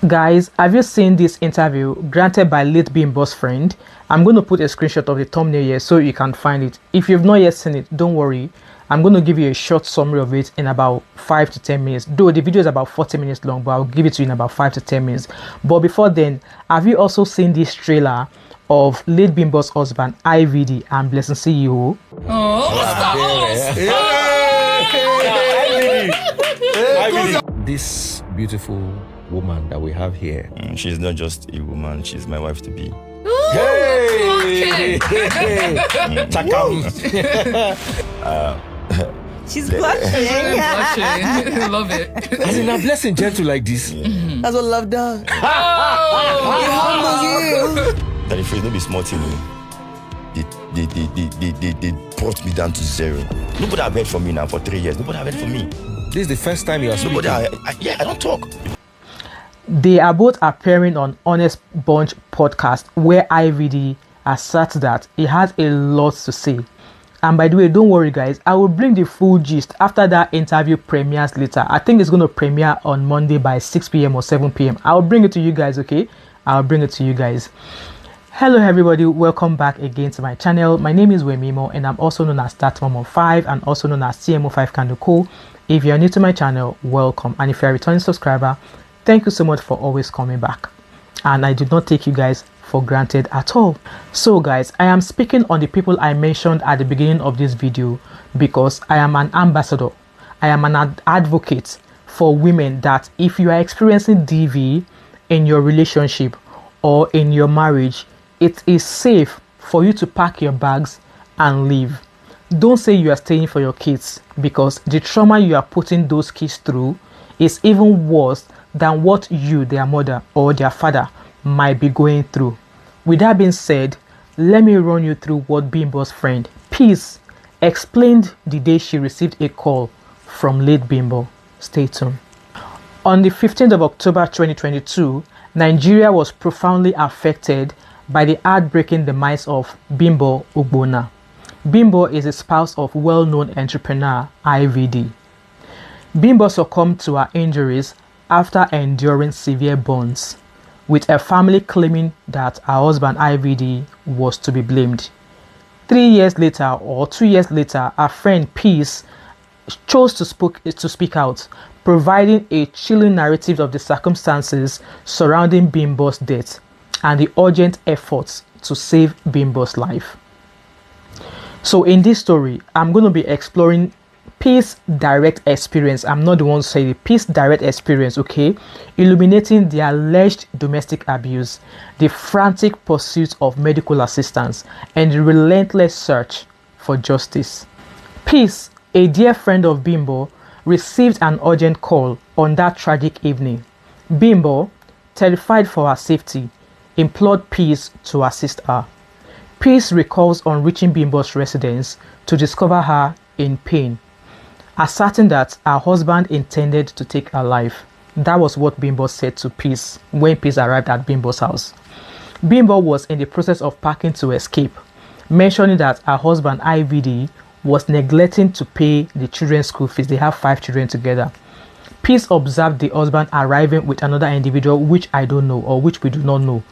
Guys, have you seen this interview granted by late Bimbo's friend? I'm going to put a screenshot of the thumbnail here so you can find it. If you've not yet seen it, don't worry. I'm going to give you a short summary of it in about 5 to 10 minutes. Though the video is about 40 minutes long, but I'll give it to you in about 5 to 10 minutes. But before then, have you also seen this trailer of late Bimbo's husband, IVD and Blessing CEO? This beautiful woman that we have here. She's not just a woman, she's my wife to be. Hey! She's blushing. I love it. As in a Blessing gentle like this. That's what love does. It humbles you. That if it's not be small thing, they brought me down to zero. Nobody have heard from me now for 3 years. Nobody have heard from me. This is the first time you are speaking. Nobody, I don't talk. They are both appearing on Honest Bunch podcast, where IVD asserts that he has a lot to say. And by the way, don't worry guys, I will bring the full gist after that interview premieres later. I think it's going to premiere on Monday by 6 p.m. or 7 p.m. I'll bring it to you guys, okay? I'll bring it to you guys. Hello everybody, welcome back again to my channel. My name is Wemimo and I'm also known as That Mom of 5 and also known as CMO5 Kanduko. If you're new to my channel, welcome. And if you're a returning subscriber, thank you so much for always coming back. And I do not take you guys for granted at all. So guys, I am speaking on the people I mentioned at the beginning of this video because I am an ambassador. I am an advocate for women that if you are experiencing DV in your relationship or in your marriage, it is safe for you to pack your bags and leave. Don't say you are staying for your kids because the trauma you are putting those kids through is even worse than what you, their mother or their father, might be going through. With that being said, let me run you through what Bimbo's friend Peace explained the day she received a call from late Bimbo. Stay tuned. On the 15th of October 2022, Nigeria was profoundly affected by the heartbreaking demise of Bimbo Ogbonna. Bimbo is a spouse of well-known entrepreneur IVD. Bimbo succumbed to her injuries after enduring severe burns, with her family claiming that her husband IVD was to be blamed. 3 years later or 2 years later, her friend Peace chose to speak out, providing a chilling narrative of the circumstances surrounding Bimbo's death and the urgent efforts to save Bimbo's life. So in this story, I'm going to be exploring Peace direct experience. I'm not the one saying it. Peace direct experience, okay? Illuminating the alleged domestic abuse, the frantic pursuit of medical assistance, and the relentless search for justice. Peace, a dear friend of Bimbo, received an urgent call on that tragic evening. Bimbo, terrified for her safety, implored Peace to assist her. Peace recalls on reaching Bimbo's residence to discover her in pain, asserting that her husband intended to take her life. That was what Bimbo said to Peace when Peace arrived at Bimbo's house. Bimbo was in the process of packing to escape, mentioning that her husband IVD was neglecting to pay the children's school fees. They have 5 children together. Peace observed the husband arriving with another individual, which I don't know or which we do not know,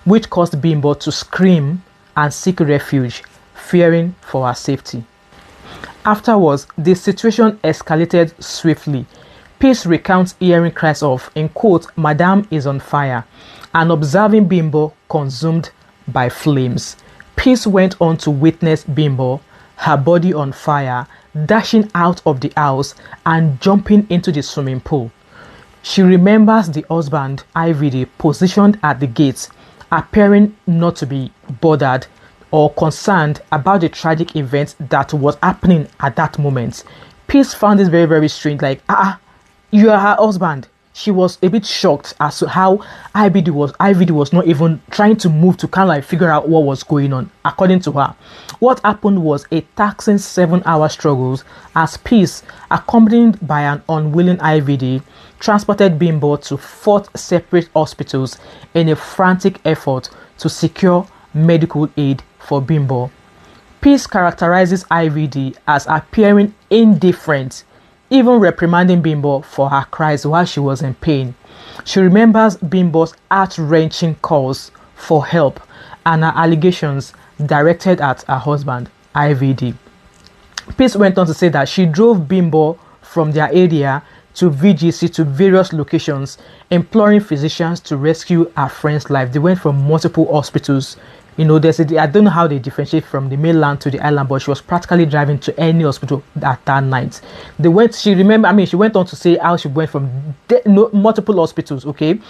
which caused Bimbo to scream and seek refuge, fearing for her safety. Afterwards, the situation escalated swiftly. Peace recounts hearing cries of, in quote, "Madame is on fire," and observing Bimbo consumed by flames. Peace went on to witness Bimbo, her body on fire, dashing out of the house and jumping into the swimming pool. She remembers the husband, IVD, positioned at the gates, appearing not to be bothered or concerned about the tragic event that was happening at that moment. Peace found this very, very strange. Like, you are her husband. She was a bit shocked as to how IVD was not even trying to move to kind of like figure out what was going on. According to her, what happened was a taxing 7-hour struggles as Peace, accompanied by an unwilling IVD, transported Bimbo to 4 separate hospitals in a frantic effort to secure medical aid for Bimbo. Peace characterizes IVD as appearing indifferent, even reprimanding Bimbo for her cries while she was in pain. She remembers Bimbo's heart-wrenching calls for help and her allegations directed at her husband, IVD. Peace went on to say that she drove Bimbo from their area to VGC to various locations, imploring physicians to rescue her friend's life. They went from multiple hospitals. I don't know how they differentiate from the mainland to the island, but she was practically driving to any hospital at that night. She went on to say how she went from multiple hospitals, okay?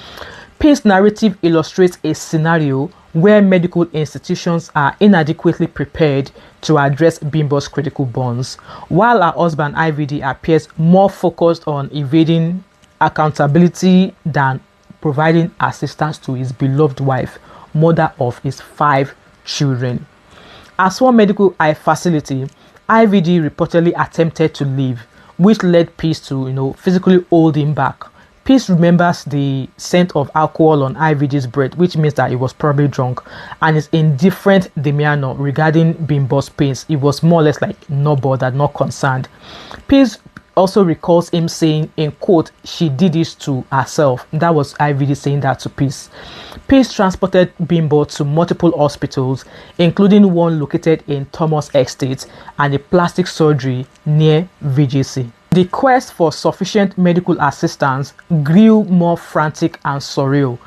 Peace narrative illustrates a scenario where medical institutions are inadequately prepared to address Bimbo's critical burns, while her husband IVD appears more focused on evading accountability than providing assistance to his beloved wife, mother of his 5 children. As one medical facility, IVD reportedly attempted to leave, which led Peace to physically hold him back. Peace remembers the scent of alcohol on IVD's breath, which means that he was probably drunk, and his indifferent demeanor regarding Bimbo's pains. He was more or less like not bothered, not concerned. Peace also recalls him saying, in quote, "She did this to herself." That was IVD saying that to Peace. Peace transported Bimbo to multiple hospitals, including one located in Thomas Estate and a plastic surgery near VGC. The quest for sufficient medical assistance grew more frantic and surreal.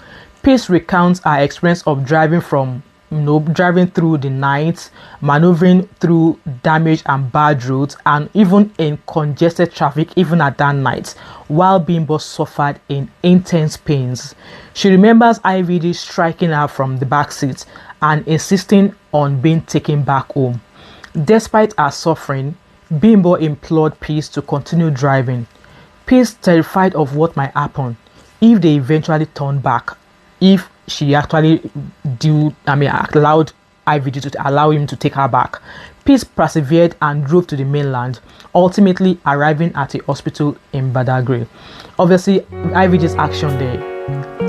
Peace recounts her experience of driving through the night, maneuvering through damaged and bad roads, and even in congested traffic even at that night, while Bimbo suffered in intense pains. She remembers IVD striking her from the back seat and insisting on being taken back home. Despite her suffering, Bimbo implored Peace to continue driving. Peace, terrified of what might happen if they eventually turned back, if she actually allowed IVD to allow him to take her back. Peace persevered and drove to the mainland, ultimately arriving at a hospital in Badagry. Obviously, IVD's action there,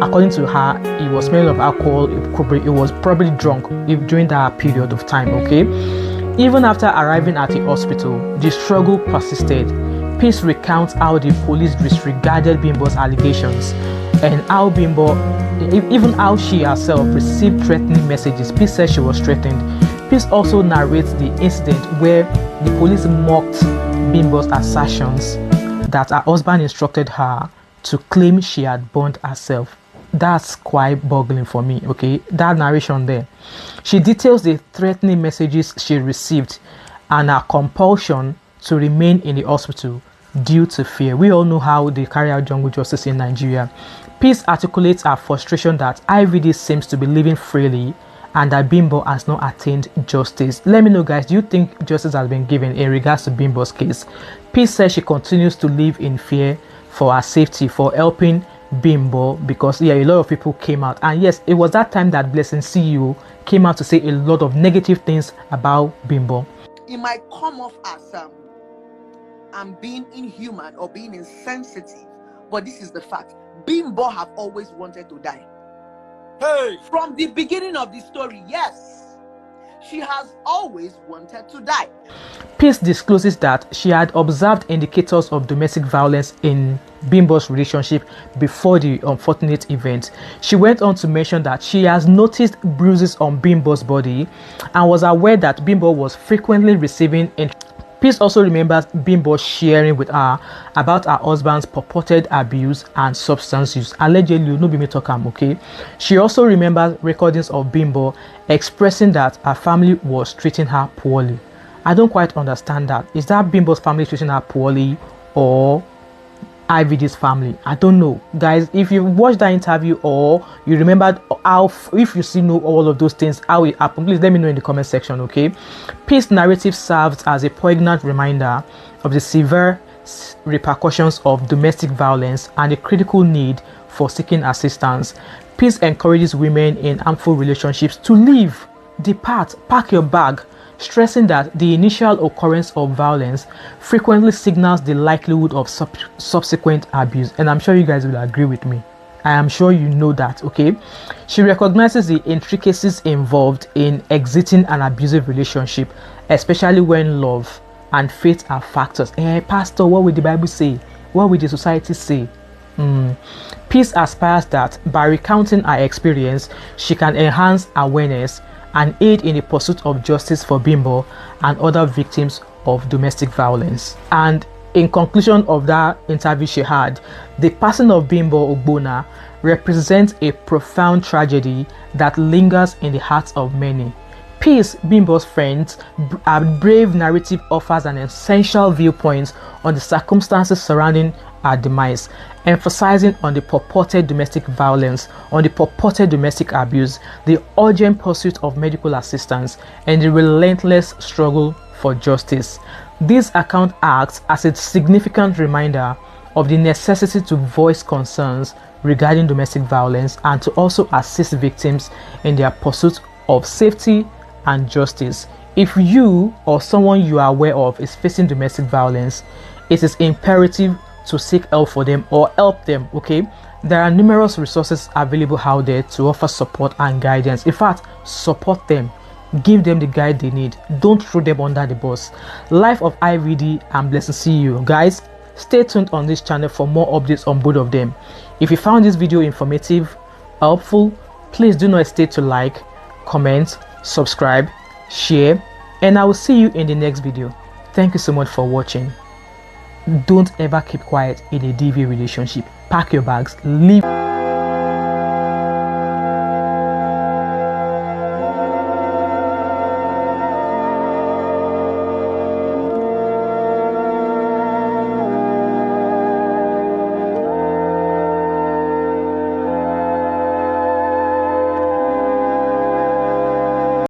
according to her, he was smelling of alcohol. He was probably drunk during that period of time, okay? Even after arriving at the hospital, the struggle persisted. Peace recounts how the police disregarded Bimbo's allegations and how how she herself received threatening messages. Peace says she was threatened. Peace also narrates the incident where the police mocked Bimbo's assertions that her husband instructed her to claim she had burned herself. That's quite boggling for me, okay? That narration there. She details the threatening messages she received and her compulsion to remain in the hospital due to fear. We all know how they carry out jungle justice in Nigeria. Peace articulates her frustration that IVD seems to be living freely and that Bimbo has not attained justice. Let me know, guys, do you think justice has been given in regards to Bimbo's case? Peace says she continues to live in fear for her safety, for helping Bimbo, because a lot of people came out, and yes, it was that time that Blessing CEO came out to say a lot of negative things about Bimbo. It might come off as I'm being inhuman or being insensitive, but this is the fact. Bimbo have always wanted to die. Hey! From the beginning of the story, yes, she has always wanted to die. Peace discloses that she had observed indicators of domestic violence in Bimbo's relationship before the unfortunate event. She went on to mention that she has noticed bruises on Bimbo's body and was aware that Bimbo was frequently receiving. Peace also remembers Bimbo sharing with her about her husband's purported abuse and substance use. Allegedly, no be me talk am, okay? She also remembers recordings of Bimbo expressing that her family was treating her poorly. I don't quite understand that. Is that Bimbo's family treating her poorly or IVD's family? I don't know. Guys, if you watched that interview or you remembered how, if you still know all of those things, how it happened, please let me know in the comment section, okay? Peace narrative serves as a poignant reminder of the severe repercussions of domestic violence and the critical need for seeking assistance. Peace encourages women in harmful relationships to leave, depart, pack your bag, stressing that the initial occurrence of violence frequently signals the likelihood of subsequent abuse. And I'm sure you guys will agree with me. I am sure you know that, okay? She recognizes the intricacies involved in exiting an abusive relationship, especially when love and faith are factors. Pastor, what will the Bible say? What will the society say? Peace aspires that by recounting her experience, she can enhance awareness and aid in the pursuit of justice for Bimbo and other victims of domestic violence. And in conclusion of that interview she had, the passing of Bimbo Ogbonna represents a profound tragedy that lingers in the hearts of many. Peace, Bimbo's friends, a brave narrative offers an essential viewpoint on the circumstances surrounding her demise, emphasizing on the purported domestic violence, on the purported domestic abuse, the urgent pursuit of medical assistance, and the relentless struggle for justice. This account acts as a significant reminder of the necessity to voice concerns regarding domestic violence and to also assist victims in their pursuit of safety and justice. If you or someone you are aware of is facing domestic violence, it is imperative to seek help for them or help them. Okay, there are numerous resources available out there to offer support and guidance. In fact, support them, give them the guide they need. Don't throw them under the bus. Life of IVD and Blessing CEO. Guys, stay tuned on this channel for more updates on both of them. If you found this video informative, helpful, please do not hesitate to like, comment, subscribe, share, and I will see you in the next video. Thank you so much for watching. Don't ever keep quiet in a DV relationship. Pack your bags, leave.